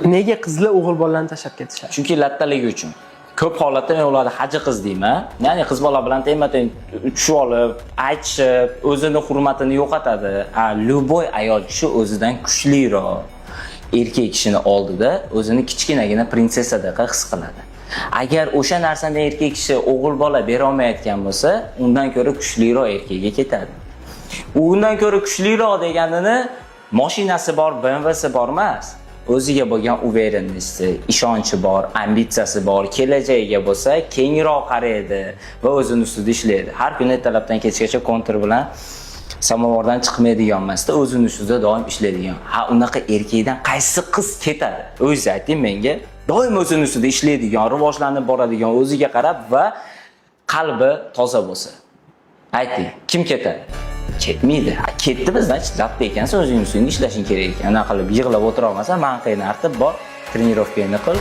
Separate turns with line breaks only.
Nega qizlar o'g'il bolalarni tashlab ketishadi?
Chunki lattaligi uchun. Ko'p holatda men ularni haji qiz deyman. Ya'ni qiz bola bilan teng-teng tushib olib, aytishib, o'zini hurmatini yo'qotadi. Любой ayol kishi o'zidan kuchliroq erkak kishini oldida o'zini kichkinagina prinsessadek his qiladi. Agar o'sha narsani erkak kishi o'g'il bola bera olmayotgan bo'lsa, undan ko'ra kuchliroq erkakga ketadi. Undan ko'ra kuchliroq deganini mashinasi bor, BMWsi bor emas. O'ziga bo'lgan uverenности, ishonchi bor, ambitsiyasi bor, kelajagiga bo'lsa kengroq qaraydi va o'zini ustida ishlaydi. Har kuni ertalabdan kechgacha kontur bilan samovardan chiqmaydigan emasda, o'zini ustida doim ishlaydigan. Unaqa erkakdan qaysi qiz ketadi? O'zingiz ayting menga. Doim o'zini ustida ishlaydigan, rivojlanib boradigan, o'ziga qarab va qalbi toza bo'lsa. Ayting, kim ketadi? Ketmaydi. Ketdi bizdan chiqdi ekansan, o'zing ustida ishlashing kerak ekan. Unaqa qilib yig'lab o'tira olmasan, manqayni artib bor, trenirovkangni qil.